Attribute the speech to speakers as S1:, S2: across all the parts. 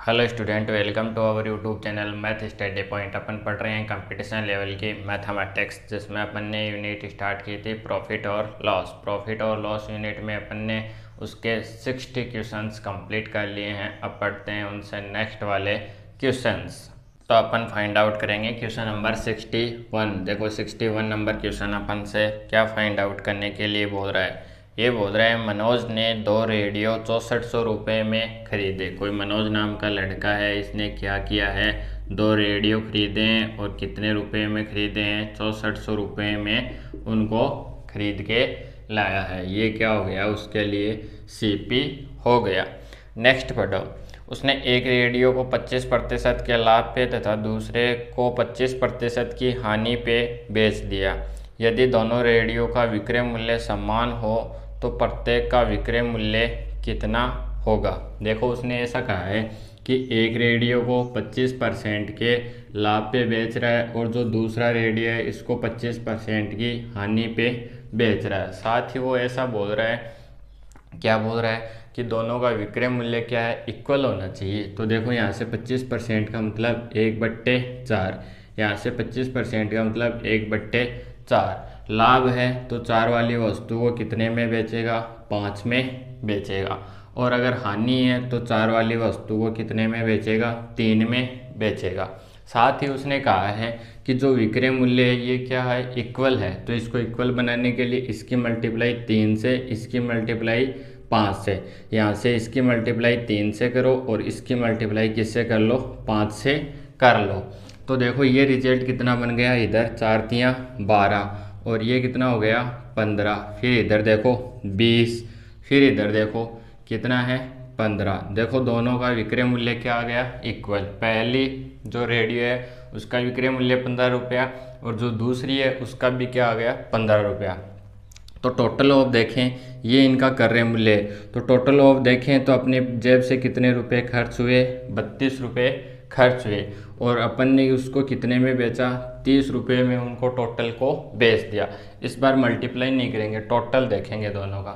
S1: Hello student, welcome to our YouTube channel math study point. अपन पढ़ रहे हैं कंपटीशन लेवल की मैथमेटिक्स, जिसमें अपन ने यूनिट स्टार्ट की थी प्रॉफिट और लॉस। प्रॉफिट और लॉस यूनिट में अपन ने उसके 60 क्वेश्चंस कंप्लीट कर लिए हैं। अब पढ़ते हैं उनसे नेक्स्ट वाले क्वेश्चंस। तो अपन फाइंड आउट करेंगे क्वेश्चन नंबर 61। देखो 61 नंबर क्वेश्चन अपन से क्या फाइंड आउट करने के लिए बोल रहा है। ये बोल रहा है मनोज ने 2 रेडियो 6400 रुपये में खरीदे। कोई मनोज नाम का लड़का है, इसने क्या किया है, 2 रेडियो खरीदे हैं और कितने रुपए में खरीदे हैं, 6400 रुपये में उनको खरीद के लाया है। ये क्या हो गया, उसके लिए सीपी हो गया। नेक्स्ट पढ़ो। उसने एक रेडियो को 25% के लाभ पे तथा दूसरे को 25% की हानि पे बेच दिया। यदि दोनों रेडियो का विक्रय मूल्य समान हो तो प्रत्येक का विक्रय मूल्य कितना होगा। देखो उसने ऐसा कहा है कि एक रेडियो को 25% के लाभ पे बेच रहा है और जो दूसरा रेडियो है इसको 25% की हानि पे बेच रहा है। साथ ही वो ऐसा बोल रहा है, क्या बोल रहा है कि दोनों का विक्रय मूल्य क्या है, इक्वल होना चाहिए। तो देखो यहाँ से 25% का मतलब 1/4, यहाँ से 25% का मतलब 1/4। लाभ है तो 4 वाली वस्तु को कितने में बेचेगा, 5 में बेचेगा। और अगर हानि है तो 4 वाली वस्तु को कितने में बेचेगा, 3 में बेचेगा। साथ ही उसने कहा है कि जो विक्रय मूल्य है ये क्या है, इक्वल है। तो इसको इक्वल बनाने के लिए इसकी मल्टीप्लाई 3 से, इसकी मल्टीप्लाई 5 से, यहाँ से इसकी मल्टीप्लाई 3 से करो और इसकी मल्टीप्लाई किससे कर लो, 5 से कर लो। तो देखो ये रिजल्ट कितना बन गया, इधर 4 तियाँ 12 और ये कितना हो गया 15। फिर इधर देखो 20, फिर इधर देखो कितना है 15। देखो दोनों का विक्रय मूल्य क्या आ गया, इक्वल। पहली जो रेडियो है उसका विक्रय मूल्य 15 रुपया और जो दूसरी है उसका भी क्या आ गया, 15 रुपया। तो टोटल ऑफ देखें, ये इनका क्रय मूल्य है। तो टोटल ऑफ देखें तो अपने जेब से कितने रुपए खर्च हुए, 32 रुपये खर्च हुए। और अपन ने उसको कितने में बेचा, 30 रुपये में उनको टोटल को बेच दिया। इस बार मल्टीप्लाई नहीं करेंगे, टोटल देखेंगे दोनों का।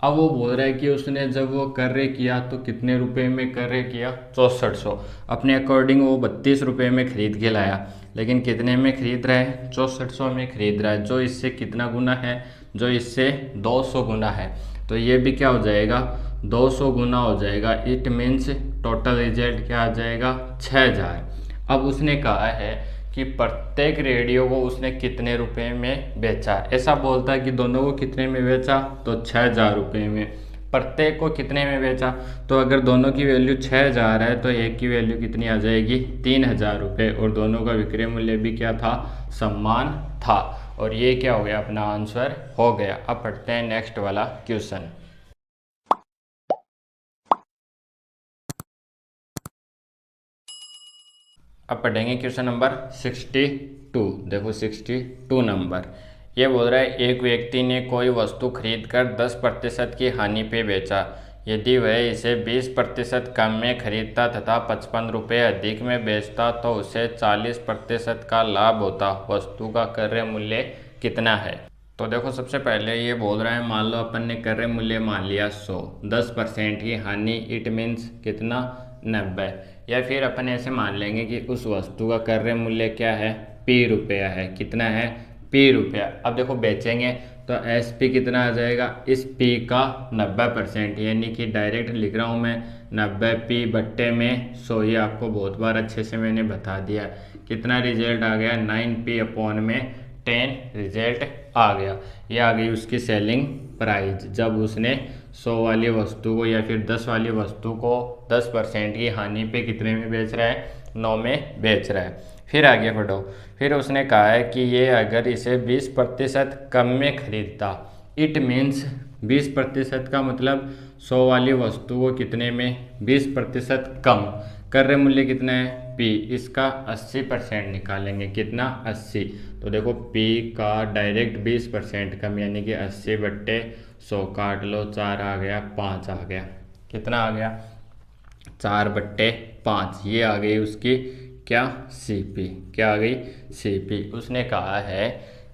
S1: अब वो बोल रहा है कि उसने जब वो क्रय किया तो कितने रुपए में क्रय किया, 6400। अपने अकॉर्डिंग वो 32 रुपये में खरीद के लाया, लेकिन कितने में खरीद रहा है, 6400 में खरीद रहा है। जो इससे कितना गुना है, जो इससे 200 गुना है। तो ये भी क्या हो जाएगा, 200 गुना हो जाएगा। इट मीन्स टोटल रिजल्ट क्या आ जाएगा, 6000। अब उसने कहा है कि प्रत्येक रेडियो को उसने कितने रुपए में बेचा। ऐसा बोलता है कि दोनों को कितने में बेचा, तो 6000 रुपये में। प्रत्येक को कितने में बेचा, तो अगर दोनों की वैल्यू 6000 है तो एक की वैल्यू कितनी आ जाएगी, 3000 रुपये। और दोनों का विक्रय मूल्य भी क्या था, समान था। और ये क्या हो गया, अपना आंसर हो गया। अब पढ़ते हैं नेक्स्ट वाला क्वेश्चन। अब पढ़ेंगे क्वेश्चन नंबर 62। देखो 62 नंबर ये बोल रहा है, एक व्यक्ति ने कोई वस्तु खरीदकर 10% की हानि पे बेचा। यदि वह इसे 20% कम में खरीदता तथा 55 रुपये अधिक में बेचता तो उसे 40% का लाभ होता। वस्तु का क्रय मूल्य कितना है। तो देखो सबसे पहले ये बोल रहा है, मान लो अपन ने क्रय मूल्य मान लिया 100, 10% की हानि, इट मीन्स कितना, 90। या फिर अपन ऐसे मान लेंगे कि उस वस्तु का क्रय मूल्य क्या है, पी रुपया है। कितना है, पी रुपया। अब देखो बेचेंगे तो एस पी कितना आ जाएगा, इस पी का 90%, यानी कि डायरेक्ट लिख रहा हूँ मैं 90 पी बट्टे में 100। ये आपको बहुत बार अच्छे से मैंने बता दिया। कितना रिजल्ट आ गया, 9p अपॉन में 10 रिजल्ट आ गया। ये आ गई उसकी सेलिंग प्राइस, जब उसने 100 वाली वस्तु को या फिर 10 वाली वस्तु को 10% की हानि पे कितने में बेच रहा है, 9 में बेच रहा है। फिर आगे बढ़ो। फिर उसने कहा है कि ये अगर इसे 20% कम में खरीदता, इट मीन्स 20% का मतलब 100 वाली वस्तु को कितने में, 20% कम। क्रय मूल्य कितना है, P, इसका 80% निकालेंगे। कितना, 80। तो देखो P का डायरेक्ट 20% कम, यानी कि 80/100 काट लो, 4 आ गया, 5 आ गया। कितना आ गया, 4/5। ये आ गई उसकी क्या, CP। क्या आ गई, CP। उसने कहा है,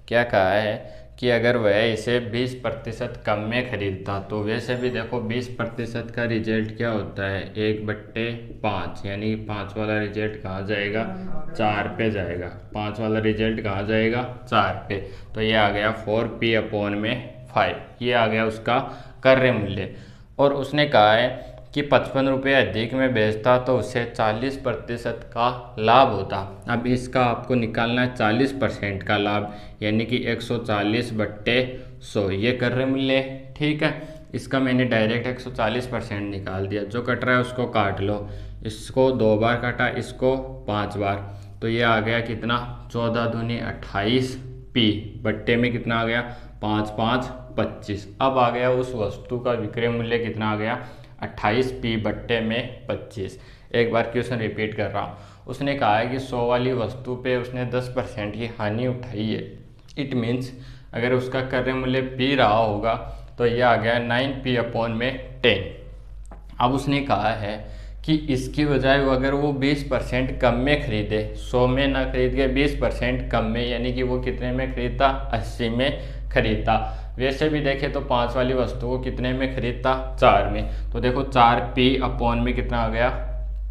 S1: क्या कहा है कि अगर वह इसे 20% कम में खरीदता, तो वैसे भी देखो 20% का रिजल्ट क्या होता है, 1/5, यानी 5 वाला रिजल्ट कहाँ जाएगा, 4 पे जाएगा। 5 वाला रिजल्ट कहाँ जाएगा, 4 पे। तो ये आ गया 4p/5, ये आ गया उसका क्रय मूल्य। और उसने कहा है कि 55 रुपये अधिक में बेचता तो उसे 40% का लाभ होता। अब इसका आपको निकालना है 40% का लाभ, यानी कि 140/100, ये क्रय मूल्य। ठीक है, इसका मैंने डायरेक्ट 140% निकाल दिया। जो कट रहा है उसको काट लो, इसको 2 बार काटा, इसको 5 बार, तो ये आ गया कितना, 14 दूनी 28 पी बट्टे में कितना आ गया, 5 5 25। अब आ गया उस वस्तु का विक्रय मूल्य कितना आ गया, 28p बट्टे में 25। एक बार क्वेश्चन रिपीट कर रहा हूँ। उसने कहा है कि 100 वाली वस्तु पे उसने 10% की हानि उठाई है। इट मीन्स अगर उसका क्रय मूल्य p रहा होगा तो ये आ गया 9p/10। अब उसने कहा है कि इसकी बजाय अगर वो 20% कम में खरीदे, 100 में ना खरीद के 20% कम में, यानी कि वो कितने में खरीदता, 80 में खरीदता। वैसे भी देखें तो 5 वाली वस्तु को कितने में खरीदता, 4 में। तो देखो 4p/, में कितना आ गया,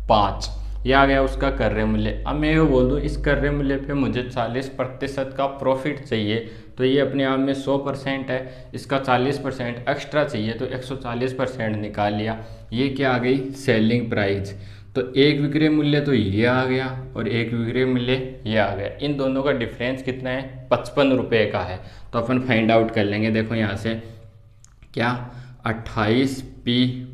S1: 5। यह आ गया उसका क्रय मूल्य। अब मैं ये बोल दूँ इस क्रय मूल्य पे मुझे 40% का प्रॉफिट चाहिए, तो ये अपने आप में 100% है, इसका 40% एक्स्ट्रा चाहिए, तो 140% निकाल लिया। ये क्या आ गई, सेलिंग प्राइस। तो एक विक्रय मूल्य तो ये आ गया और एक विक्रय मूल्य ये आ गया। इन दोनों का डिफरेंस कितना है, 55 रुपये का है। तो अपन फाइंड आउट कर लेंगे। देखो यहाँ से क्या, 28p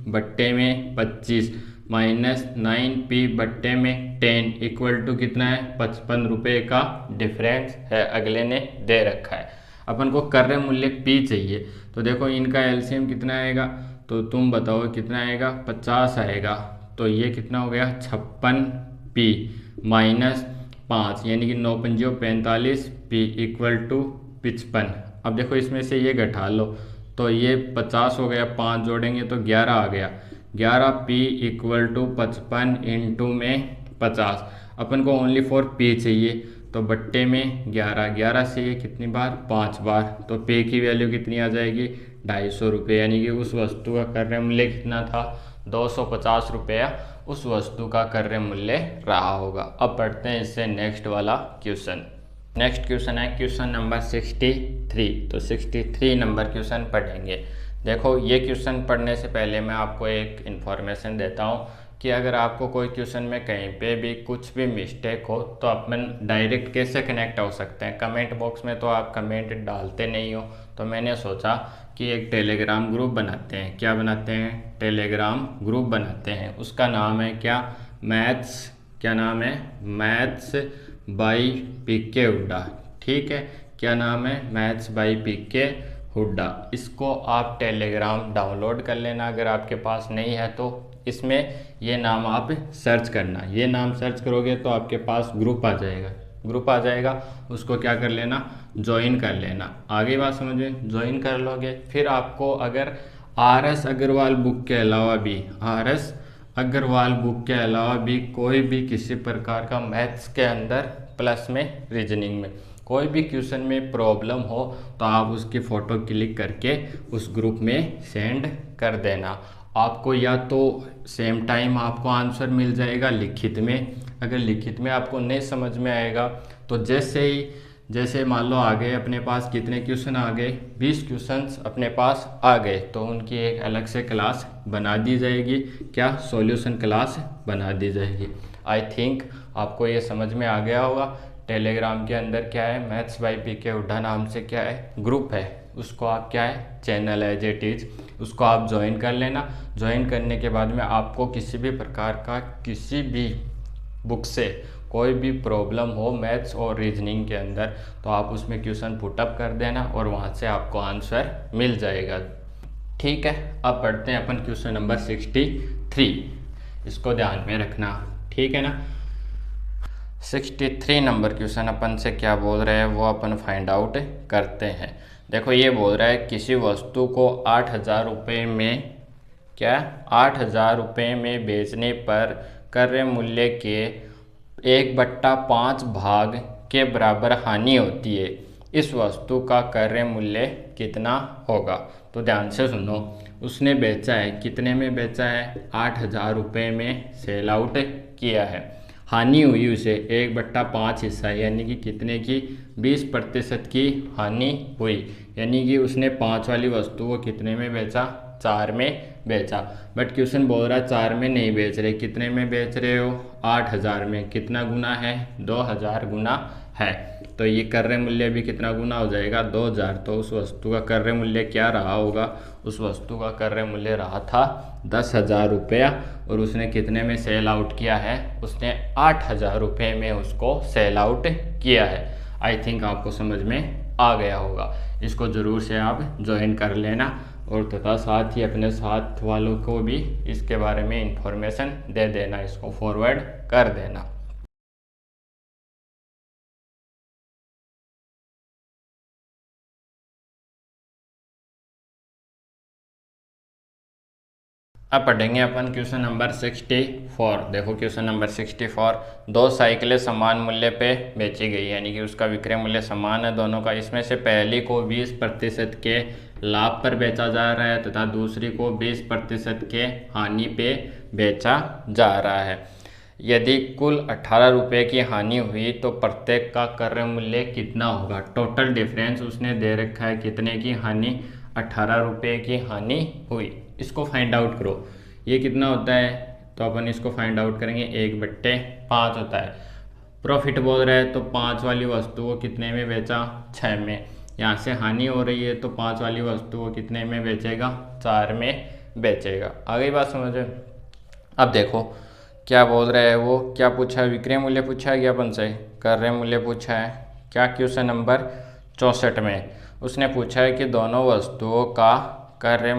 S1: बट्टे में 25 माइनस 9p बट्टे में 10 इक्वल टू कितना है, 55 रुपये का डिफरेंस है, अगले ने दे रखा है। अपन को क्रय मूल्य p चाहिए, तो देखो इनका एलसीएम कितना आएगा, तो तुम बताओ कितना आएगा, 50 आएगा। तो ये कितना हो गया, 56p माइनस 5, यानी कि 9 पंजियों 45p इक्वल टू 55। अब देखो इसमें से ये घटा लो, तो ये 50 हो गया, 5 जोड़ेंगे तो 11 आ गया। 11p इक्वल टू 55 इंटू में 50। अपन को ओनली फॉर p चाहिए, तो बट्टे में 11 से ये कितनी बार, 5 बार। तो पे की वैल्यू कितनी आ जाएगी, 250 रुपये, यानी कि उस वस्तु का क्रय मूल्य कितना था, 250 रुपया उस वस्तु का क्रय मूल्य रहा होगा। अब पढ़ते हैं इससे नेक्स्ट वाला क्वेश्चन। नेक्स्ट क्वेश्चन है क्वेश्चन नंबर 63। तो 63 नंबर क्वेश्चन पढ़ेंगे। देखो ये क्वेश्चन पढ़ने से पहले मैं आपको एक इन्फॉर्मेशन देता हूँ कि अगर आपको कोई क्वेश्चन में कहीं पे भी कुछ भी मिस्टेक हो तो अपन डायरेक्ट कैसे कनेक्ट हो सकते हैं। कमेंट बॉक्स में तो आप कमेंट डालते नहीं हो, तो मैंने सोचा कि एक टेलीग्राम ग्रुप बनाते हैं। क्या बनाते हैं, टेलीग्राम ग्रुप बनाते हैं। उसका नाम है क्या, मैथ्स, क्या नाम है, मैथ्स बाई पीके हुड्डा। ठीक है, क्या नाम है, मैथ्स बाई पीके हुड्डा। इसको आप टेलीग्राम डाउनलोड कर लेना, अगर आपके पास नहीं है तो इसमें ये नाम आप सर्च करना। ये नाम सर्च करोगे तो आपके पास ग्रुप आ जाएगा, ग्रुप आ जाएगा, उसको क्या कर लेना, ज्वाइन कर लेना। आगे बात समझ में, ज्वाइन कर लोगे। फिर आपको अगर RS अग्रवाल बुक के अलावा भी, RS अग्रवाल बुक के अलावा भी कोई भी किसी प्रकार का मैथ्स के अंदर प्लस में रीजनिंग में कोई भी क्वेश्चन में प्रॉब्लम हो तो आप उसकी फ़ोटो क्लिक करके उस ग्रुप में सेंड कर देना। आपको या तो सेम टाइम आपको आंसर मिल जाएगा लिखित में। अगर लिखित में आपको नहीं समझ में आएगा तो जैसे मान लो आ गए अपने पास कितने क्वेश्चन आ गए, 20 क्वेश्चंस अपने पास आ गए, तो उनकी एक अलग से क्लास बना दी जाएगी। क्या, सॉल्यूशन क्लास बना दी जाएगी। आई थिंक आपको ये समझ में आ गया होगा। टेलीग्राम के अंदर क्या है, मैथ्स बाई पीके हुड्डा नाम से क्या है, ग्रुप है, उसको आप क्या है, चैनल एज इट इज, उसको आप ज्वाइन कर लेना। ज्वाइन करने के बाद में आपको किसी भी प्रकार का किसी भी बुक से कोई भी प्रॉब्लम हो मैथ्स और रीजनिंग के अंदर, तो आप उसमें क्वेश्चन पुटअप कर देना और वहाँ से आपको आंसर मिल जाएगा। ठीक है, अब पढ़ते हैं अपन क्वेश्चन नंबर 63। इसको ध्यान में रखना, ठीक है ना। 63 नंबर क्वेश्चन अपन से क्या बोल रहे हैं वो अपन फाइंड आउट करते हैं। देखो ये बोल रहा है किसी वस्तु को 8,000 रुपये में, क्या 8,000 रुपये में बेचने पर क्रय मूल्य के 1/5 भाग के बराबर हानि होती है। इस वस्तु का क्रय मूल्य कितना होगा। तो ध्यान से सुनो, उसने बेचा है, कितने में बेचा है, 8,000 रुपये में सेल आउट किया है। हानि हुई उसे 1/5 हिस्सा, यानी कि कितने की, 20% की हानि हुई, यानी कि उसने 5 वाली वस्तु को कितने में बेचा, 4 में बेचा। बट क्वेश्चन बोल रहा है 4 में नहीं बेच रहे, कितने में बेच रहे हो, 8,000 में। कितना गुना है, 2,000 गुना है। तो ये क्रय मूल्य भी कितना गुना हो जाएगा, 2,000। तो उस वस्तु का क्रय मूल्य क्या रहा होगा, उस वस्तु का क्रय मूल्य रहा था 10,000 रुपया, और उसने कितने में सेल आउट किया है, उसने 8,000 रुपये में उसको सेल आउट किया है। आई थिंक आपको समझ में आ गया होगा। इसको ज़रूर से आप ज्वाइन कर लेना, और तथा साथ ही अपने साथ वालों को भी इसके बारे में इंफॉर्मेशन दे देना, इसको फॉरवर्ड कर देना। अब पढ़ेंगे अपन क्वेश्चन नंबर 64। देखो क्वेश्चन नंबर 64, दो साइकिलें समान मूल्य पे बेची गई, यानी कि उसका विक्रय मूल्य समान है दोनों का। इसमें से पहली को 20% के लाभ पर बेचा जा रहा है तथा दूसरी को 20% के हानि पे बेचा जा रहा है। यदि कुल 18 रुपये की हानि हुई तो प्रत्येक का क्रय मूल्य कितना होगा। टोटल डिफरेंस उसने दे रखा है, कितने की हानि, 18 रुपये की हानि हुई। इसको फाइंड आउट करो, ये कितना होता है, तो अपन इसको फाइंड आउट करेंगे, 1/5 होता है। प्रॉफिट बोल रहा है तो 5 वाली वस्तु को कितने में बेचा, 6 में। यहाँ से हानि हो रही है तो 5 वाली वस्तु को कितने में बेचेगा, 4 में बेचेगा। आगे बात समझे। अब देखो क्या बोल रहा है वो, क्या पूछा है, विक्रय मूल्य पूछा है, क्या अपन से क्रय मूल्य पूछा है। क्या क्वेश्चन नंबर 64 में उसने पूछा है कि दोनों वस्तुओं का क्रय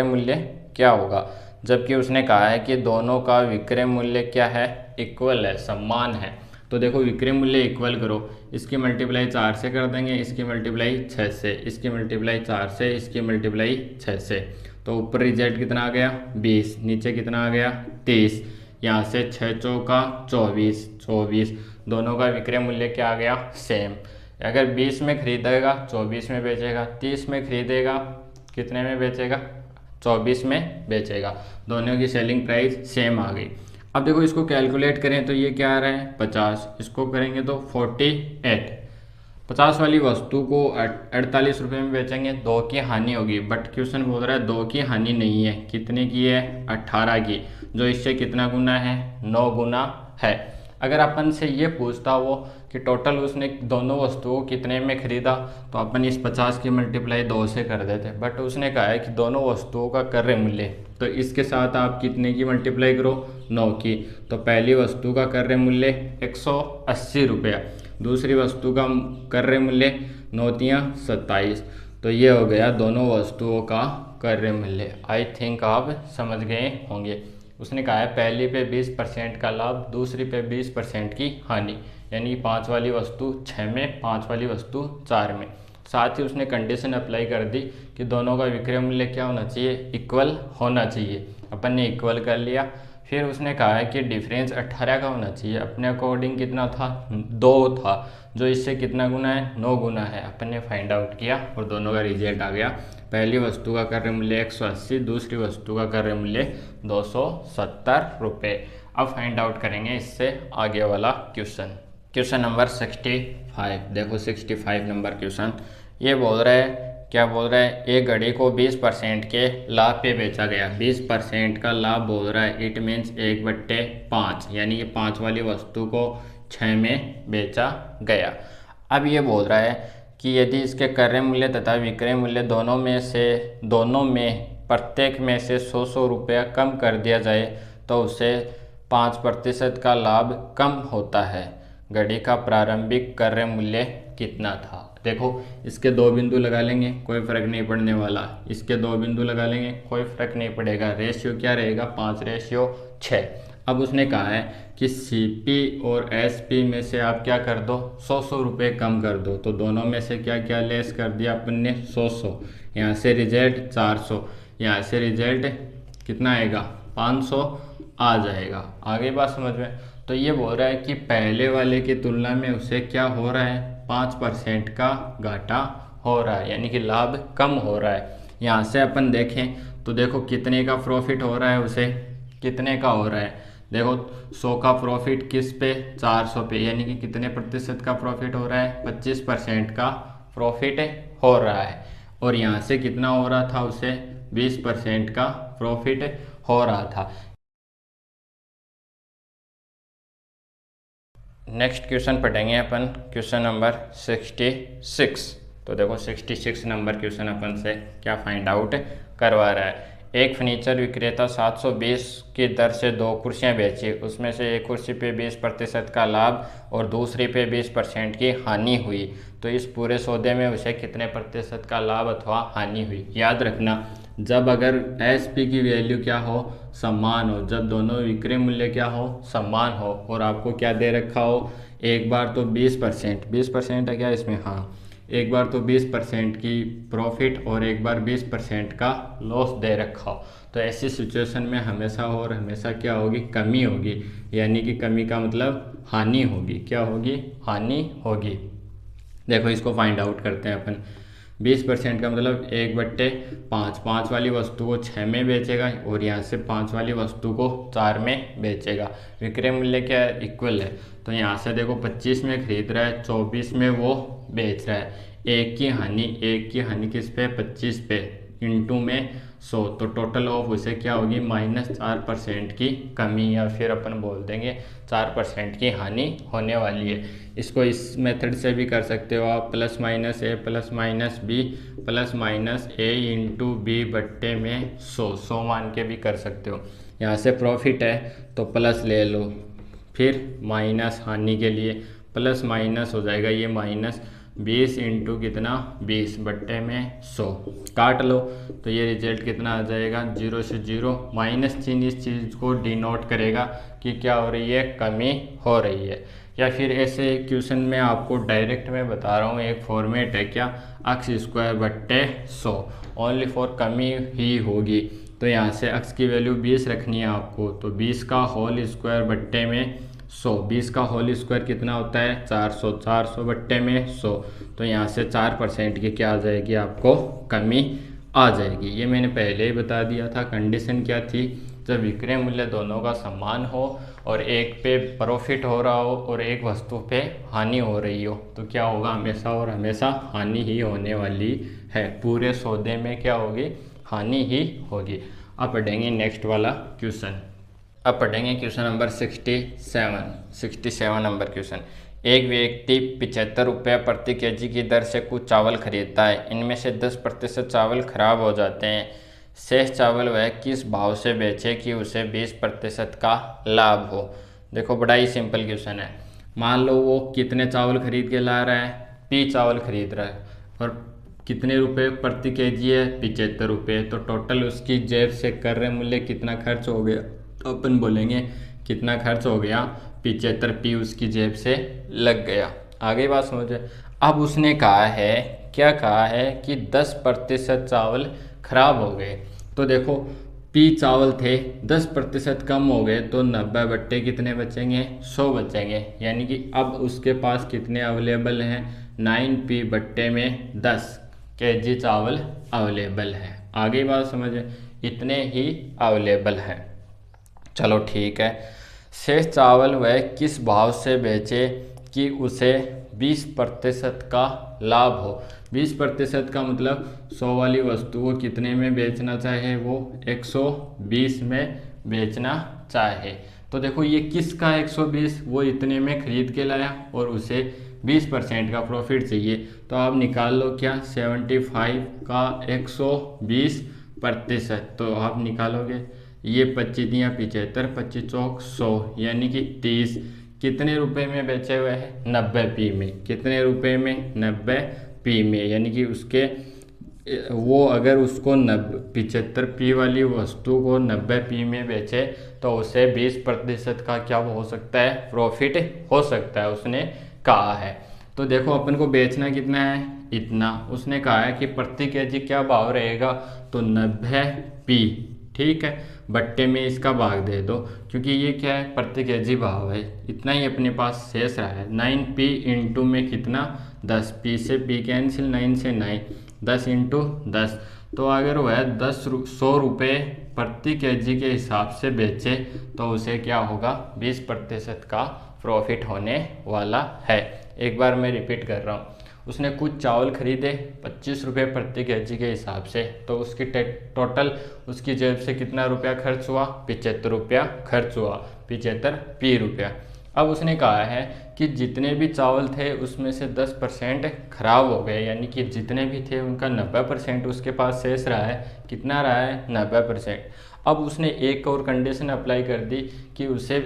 S1: मूल्य क्या होगा, जबकि उसने कहा है कि दोनों का विक्रय मूल्य क्या है, इक्वल है, समान है। तो देखो विक्रय मूल्य इक्वल करो, इसकी मल्टीप्लाई 4 से कर देंगे, इसकी मल्टीप्लाई 6 से, इसकी मल्टीप्लाई 4 से, इसकी मल्टीप्लाई 6 से। तो ऊपर रिजल्ट कितना आ गया, 20, नीचे कितना आ गया, 30। यहाँ से 6 चौका 24, दोनों का विक्रय मूल्य क्या आ गया, सेम। अगर 20 में खरीदेगा 24 में बेचेगा, 30 में खरीदेगा कितने में बेचेगा, 24 में बेचेगा। दोनों की सेलिंग प्राइस सेम आ गई। अब देखो इसको कैलकुलेट करें तो ये क्या आ रहा है, 50, इसको करेंगे तो 48। 50 वाली वस्तु को 48 रुपये में बेचेंगे, 2 की हानि होगी। बट क्वेश्चन बोल रहा है 2 की हानि नहीं है, कितने की है, 18 की, जो इससे कितना गुना है, 9 गुना है। अगर अपन से ये पूछता वो कि टोटल उसने दोनों वस्तुओं को कितने में खरीदा, तो अपन इस 50 की मल्टीप्लाई 2 से कर देते। बट उसने कहा है कि दोनों वस्तुओं का क्रय मूल्य, तो इसके साथ आप कितने की मल्टीप्लाई करो, 9 की। तो पहली वस्तु का क्रय मूल्य 180 रुपया, दूसरी वस्तु का क्रय मूल्य 9×3 27। तो ये हो गया दोनों वस्तुओं का क्रय मूल्य। आई थिंक आप समझ गए होंगे। उसने कहा है पहली पे 20% का लाभ, दूसरी पे 20% की हानि, यानी 5 वाली वस्तु 6 में, 5 वाली वस्तु 4 में। साथ ही उसने कंडीशन अप्लाई कर दी कि दोनों का विक्रय मूल्य क्या होना चाहिए, इक्वल होना चाहिए। अपन ने इक्वल कर लिया। फिर उसने कहा है कि डिफरेंस 18 का होना चाहिए। अपने अकॉर्डिंग कितना था, 2 था, जो इससे कितना गुना है, 9 गुना है। अपन ने फाइंड आउट किया और दोनों का रिजल्ट आ गया। पहली वस्तु का क्रय मूल्य 180, दूसरी वस्तु का क्रय मूल्य 270 रुपये। अब फाइंड आउट करेंगे इससे आगे वाला क्वेश्चन नंबर 65। देखो 65 नंबर क्वेश्चन, ये बोल रहा है, क्या बोल रहा है, एक घड़ी को 20% के लाभ पे बेचा गया। 20% का लाभ बोल रहा है, इट मीन्स 1/5, यानी कि 5 वाली वस्तु को 6 में बेचा गया। अब ये बोल रहा है कि यदि इसके क्रय मूल्य तथा विक्रय मूल्य दोनों में प्रत्येक में से 100 रुपया कम कर दिया जाए तो उसे 5% का लाभ कम होता है। घड़ी का प्रारंभिक क्रय मूल्य कितना था। देखो इसके 2 बिंदु लगा लेंगे, कोई फर्क नहीं पड़ने वाला। इसके 2 बिंदु लगा लेंगे, कोई फर्क नहीं पड़ेगा। रेशियो क्या रहेगा, 5:6। अब उसने कहा है कि CP और SP में से आप क्या कर दो, 100 रुपये कम कर दो। तो दोनों में से क्या क्या लेस कर दिया अपन ने, 100। यहाँ से रिजल्ट 400, यहाँ से रिजल्ट कितना आएगा, 500 आ जाएगा। आगे बात समझ में। तो ये बोल रहा है कि पहले वाले की तुलना में उसे क्या हो रहा है, 5% का घाटा हो रहा है, यानी कि लाभ कम हो रहा है। यहाँ से अपन देखें तो देखो कितने का प्रॉफिट हो रहा है उसे, कितने का हो रहा है, देखो 100 का प्रॉफिट किस पे, 400 पे, यानी कि कितने प्रतिशत का प्रॉफिट हो रहा है, 25% का प्रॉफिट हो रहा है। और यहाँ से कितना हो रहा था उसे, 20% का प्रॉफिट हो रहा था। नेक्स्ट क्वेश्चन पढ़ेंगे अपन, क्वेश्चन नंबर 66। तो देखो 66 नंबर क्वेश्चन अपन से क्या फाइंड आउट करवा रहा है। एक फर्नीचर विक्रेता 720 की दर से 2 कुर्सियाँ बेची, उसमें से एक कुर्सी पे 20% का लाभ और दूसरी पे 20% की हानि हुई, तो इस पूरे सौदे में उसे कितने प्रतिशत का लाभ अथवा हानि हुई। याद रखना, जब अगर एसपी की वैल्यू क्या हो, समान हो, जब दोनों विक्रय मूल्य क्या हो, समान हो, और आपको क्या दे रखा हो, एक बार तो 20% है क्या इसमें, हाँ, एक बार तो 20% की प्रॉफिट और एक बार 20% का लॉस दे रखा हो, तो ऐसी सिचुएशन में हमेशा और हमेशा क्या होगी, कमी होगी, यानी कि कमी का मतलब हानि होगी। क्या होगी, हानि होगी। देखो इसको फाइंड आउट करते हैं अपन। 20% का मतलब 1/5, 5 वाली वस्तु को 6 में बेचेगा और यहाँ से 5 वाली वस्तु को 4 में बेचेगा। विक्रय मूल्य क्या इक्वल है, तो यहाँ से देखो 25 में खरीद रहा है, 24 में वो बेच रहा है। एक की हानि किस पे, 25 पे, इंटू में 100, तो टोटल ऑफ उसे क्या होगी, -4% की कमी, या फिर अपन बोल देंगे 4% की हानि होने वाली है। इसको इस मेथड से भी कर सकते हो आप, +-a +-b +-a into B बट्टे में 100 मान के भी कर सकते हो। यहाँ से प्रॉफिट है तो प्लस ले लो, फिर माइनस हानि के लिए प्लस माइनस हो जाएगा, ये -20 इंटू कितना, 20 बट्टे में 100, काट लो तो ये रिजल्ट कितना आ जाएगा, 0 से 0। माइनस चिन्ह इस चीज़ को डिनोट करेगा कि क्या हो रही है, कमी हो रही है। या फिर ऐसे क्वेश्चन में आपको डायरेक्ट में बता रहा हूँ, एक फॉर्मेट है क्या, x² बट्टे 100, ओनली फॉर कमी ही होगी। तो यहाँ से x की वैल्यू 20 रखनी है आपको, तो 20 का होल स्क्वायर बट्टे में 100, 20 का होल स्क्वायर कितना होता है, 400, 400 बट्टे में 100, तो यहाँ से 4% की क्या आ जाएगी, आपको कमी आ जाएगी। ये मैंने पहले ही बता दिया था। कंडीशन क्या थी, जब विक्रय मूल्य दोनों का समान हो और एक पे प्रॉफिट हो रहा हो और एक वस्तु पे हानि हो रही हो, तो क्या होगा, हमेशा और हमेशा हानि ही होने वाली है। पूरे सौदे में क्या होगी, हानि ही होगी। अब पढ़ेंगे नेक्स्ट वाला क्वेश्चन। अब पढ़ेंगे क्वेश्चन नंबर 67 नंबर क्वेश्चन। एक व्यक्ति 75 रुपये प्रति केजी की दर से कुछ चावल खरीदता है, इनमें से 10% चावल खराब हो जाते हैं। शेष चावल वह किस भाव से बेचे कि उसे 20% का लाभ हो। देखो बड़ा ही सिंपल क्वेश्चन है। मान लो वो कितने चावल खरीद के ला रहा है, P चावल खरीद रहा है, और कितने रुपए प्रति केजी है, 75 रुपये, तो टोटल उसकी जेब से कर रहे मूल्य कितना खर्च हो गया, तो अपन बोलेंगे कितना खर्च हो गया, 75 P उसकी जेब से लग गया। आगे बात समझे। अब उसने कहा है, क्या कहा है कि 10% चावल खराब हो गए, तो देखो P चावल थे, 10% कम हो गए, तो 90 बट्टे कितने बचेंगे, 100 बचेंगे, यानी कि अब उसके पास कितने अवेलेबल हैं, 9P बट्टे में 10 केजी चावल अवेलेबल है। आगे बात समझे, इतने ही अवेलेबल है। चलो ठीक है। शेष चावल वह किस भाव से बेचे कि उसे 20% का लाभ हो। 20% का मतलब 100 वाली वस्तु को कितने में बेचना चाहे, वो 120 में बेचना चाहे। तो देखो ये किसका 120, वो इतने में खरीद के लाया और उसे 20% का प्रॉफिट चाहिए, तो आप निकाल लो क्या, 75 का 120%, तो आप निकालोगे ये 25 दिया 75, 25 चौक 100, यानी कि 30। कितने रुपए में बेचे हुए हैं, 90P में। कितने रुपए में, 90P में, यानी कि उसके वो अगर उसको 75P वाली वस्तु को 90P में बेचे तो उसे 20% का क्या हो सकता है, प्रॉफिट हो सकता है, उसने कहा है। तो देखो अपन को बेचना कितना है, इतना। उसने कहा है कि प्रति केजी क्या भाव रहेगा, तो 90P, ठीक है। बट्टे में इसका भाग दे दो, क्योंकि ये क्या है, प्रति केजी भाव है, इतना ही अपने पास शेष रहा है। 9p इंटू में कितना 10, p से p कैंसिल, 9 से 9, 10 इंटू 10, तो अगर वह 100 रुपये प्रति केजी के हिसाब से बेचे तो उसे क्या होगा, 20% का प्रॉफिट होने वाला है। एक बार मैं रिपीट कर रहा हूँ, उसने कुछ चावल खरीदे 25 रुपये प्रति केजी के हिसाब से, तो उसकी टोटल उसकी जेब से कितना रुपया खर्च हुआ, 75 रुपया खर्च हुआ, 75 रुपया। अब उसने कहा है कि जितने भी चावल थे उसमें से 10% खराब हो गए, यानी कि जितने भी थे उनका 90% उसके पास शेष रहा है। कितना रहा है, 90%। अब उसने एक और कंडीशन अप्लाई कर दी कि उसे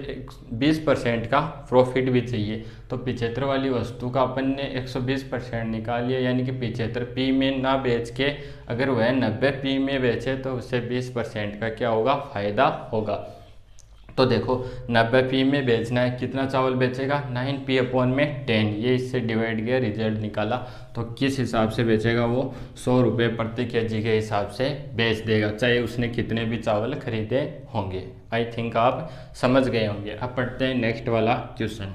S1: 20% का प्रॉफिट भी चाहिए, तो 75 वाली वस्तु का अपन ने 120% निकाल लिया, यानी कि 75p में ना बेच के अगर वह 90p में बेचे तो उसे 20% का क्या होगा, फ़ायदा होगा। तो देखो 90p में बेचना है, कितना चावल बेचेगा, 9p/10, ये इससे डिवाइड किया, रिजल्ट निकाला। तो किस हिसाब से बेचेगा वो, 100 रुपये प्रति केजी के हिसाब से बेच देगा, चाहे उसने कितने भी चावल खरीदे होंगे। आई थिंक आप समझ गए होंगे। अब पढ़ते हैं नेक्स्ट वाला क्वेश्चन।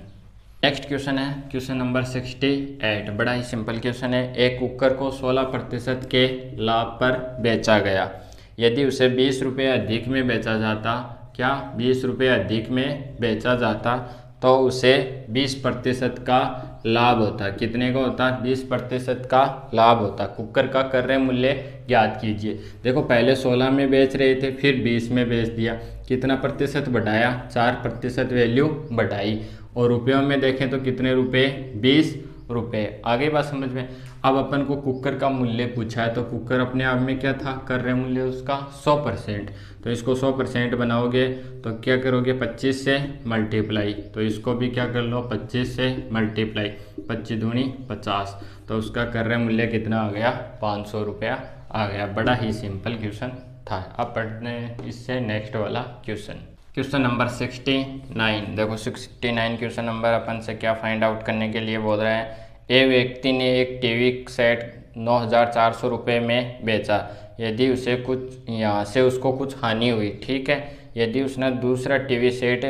S1: नेक्स्ट क्वेश्चन है क्वेश्चन नंबर 68। बड़ा ही सिंपल क्वेश्चन है। एक कुकर को 16% के लाभ पर बेचा गया, यदि उसे 20 रुपये अधिक में बेचा जाता, क्या 20 रुपये अधिक में बेचा जाता तो उसे 20% का लाभ होता। कितने का होता, 20% का लाभ होता। कुकर का क्रय मूल्य ज्ञात कीजिए। देखो पहले 16 में बेच रहे थे, फिर 20 में बेच दिया, कितना प्रतिशत बढ़ाया, 4% वैल्यू बढ़ाई, और रुपयों में देखें तो कितने रुपए, 20 रुपये। आगे बात समझ में। अब अपन को कुकर का मूल्य पूछा है, तो कुकर अपने आप में क्या था, क्रय मूल्य उसका 100%, तो इसको 100% बनाओगे तो क्या करोगे, 25 से मल्टीप्लाई, तो इसको भी क्या कर लो, 25 से मल्टीप्लाई, 25 दूनी 50, तो उसका क्रय मूल्य कितना आ गया, 500 रुपया आ गया। बड़ा ही सिंपल क्वेश्चन था। अब पढ़ते हैं इससे नेक्स्ट वाला क्वेश्चन। Question number 69। देखो 69 क्वेश्चन नंबर अपन से क्या फाइंड आउट करने के लिए बोल रहा है। ए व्यक्ति ने एक टीवी सेट 9,400 रुपये में बेचा, यदि उसे कुछ यहाँ से उसको कुछ हानि हुई, ठीक है। यदि उसने दूसरा टीवी सेट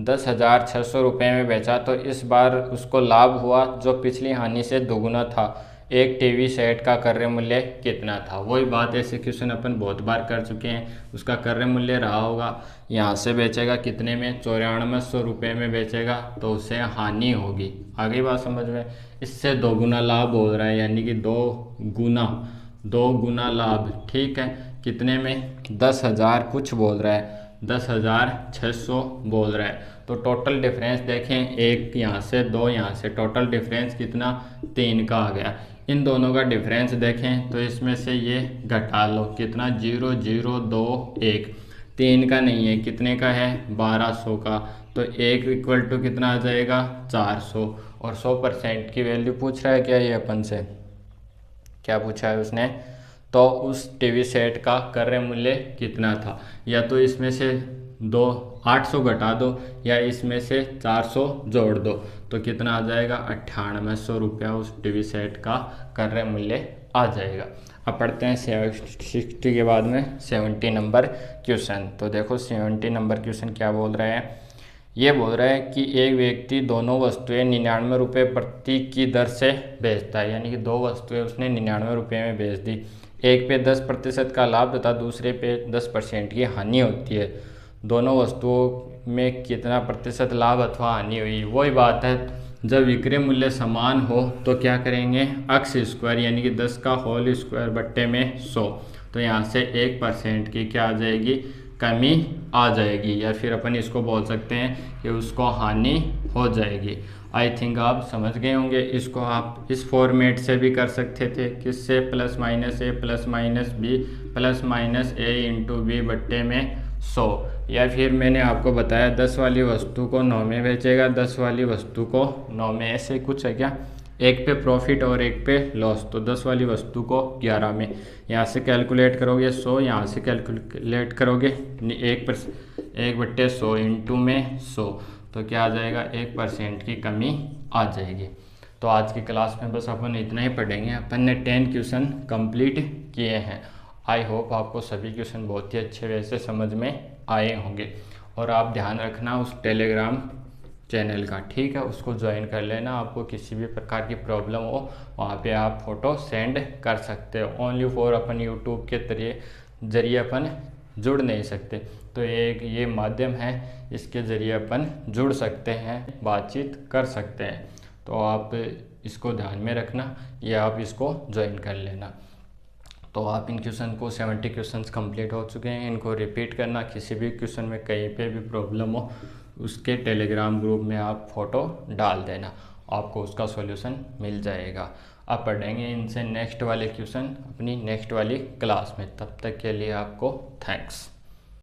S1: 10,600 रुपये में बेचा तो इस बार उसको लाभ हुआ जो पिछली हानि से दोगुना था। एक टीवी सेट का क्रय मूल्य कितना था। वही बात, ऐसे क्वेश्चन अपन बहुत बार कर चुके हैं। उसका क्रय मूल्य रहा होगा, यहाँ से बेचेगा कितने में, 9400 रुपये में बेचेगा, तो उसे हानि होगी। आगे बात समझ में। इससे दोगुना लाभ बोल रहा है, यानी कि दो गुना लाभ, ठीक है। कितने में, 10,000 कुछ बोल रहा है, 10,600 बोल रहा है। तो टोटल डिफरेंस देखें, एक यहाँ से, दो यहाँ से, टोटल डिफरेंस कितना, 3 का आ गया। इन दोनों का डिफरेंस देखें तो इसमें से ये घटा लो, कितना, 0,021, 3 का नहीं है, कितने का है, 1200 का, तो 1 इक्वल टू कितना आ जाएगा, 400। और 100% की वैल्यू पूछ रहा है क्या ये अपन से, क्या पूछा है उसने, तो उस टीवी सेट का क्रय मूल्य कितना था। या तो इसमें से 800 घटा दो, या इसमें से 400 जोड़ दो, तो कितना आ जाएगा, 9800 रुपया उस टीवी सेट का क्रय मूल्य आ जाएगा। अब पढ़ते हैं 60 के बाद में 70 नंबर क्वेश्चन। तो देखो 70 नंबर क्वेश्चन क्या बोल रहे हैं। ये बोल रहा है कि एक व्यक्ति दोनों वस्तुएं 99 रुपये प्रति की दर से बेचता है, यानी कि दो वस्तुएं उसने 99 रुपये में बेच दी। एक पे 10% का लाभ तथा दूसरे पे 10% की हानि होती है। दोनों वस्तुओं में कितना प्रतिशत लाभ अथवा हानि हुई। वही बात है, जब विक्रय मूल्य समान हो तो क्या करेंगे, अक्स स्क्वायर यानी कि 10 का होल स्क्वायर बट्टे में 100, तो यहाँ से 1% की क्या आ जाएगी, कमी आ जाएगी, या फिर अपन इसको बोल सकते हैं कि उसको हानि हो जाएगी। आई थिंक आप समझ गए होंगे। इसको आप इस फॉर्मेट से भी कर सकते थे, किससे, plus minus A plus minus B plus minus A into B बट्टे में 100, या फिर मैंने आपको बताया 10 वाली वस्तु को 9 में बेचेगा, 10 वाली वस्तु को 9 में, ऐसे कुछ है क्या, एक पे प्रॉफिट और एक पे लॉस, तो 10 वाली वस्तु को 11 में। यहाँ से कैलकुलेट करोगे 100, यहाँ से कैलकुलेट करोगे 1/100 इंटू में 100, तो क्या आ जाएगा, 1% की कमी आ जाएगी। तो आज की क्लास में बस अपन इतना ही पढ़ेंगे। अपन ने 10 क्वेश्चन कंप्लीट किए हैं। आई होप आपको सभी क्वेश्चन बहुत ही अच्छे वैसे समझ में आए होंगे। और आप ध्यान रखना उस टेलीग्राम चैनल का, ठीक है, उसको ज्वाइन कर लेना। आपको किसी भी प्रकार की प्रॉब्लम हो वहाँ पे आप फ़ोटो सेंड कर सकते हो। ओनली फॉर अपन यूट्यूब के जरिए अपन जुड़ नहीं सकते, तो एक ये माध्यम है, इसके ज़रिए अपन जुड़ सकते हैं, बातचीत कर सकते हैं। तो आप इसको ध्यान में रखना, या आप इसको ज्वाइन कर लेना। तो आप इन क्वेश्चन को 70 क्वेश्चंस कंप्लीट हो चुके हैं, इनको रिपीट करना। किसी भी क्वेश्चन में कहीं पे भी प्रॉब्लम हो उसके टेलीग्राम ग्रुप में आप फ़ोटो डाल देना, आपको उसका सॉल्यूशन मिल जाएगा। आप पढ़ेंगे इनसे नेक्स्ट वाले क्वेश्चन अपनी नेक्स्ट वाली क्लास में। तब तक के लिए आपको थैंक्स।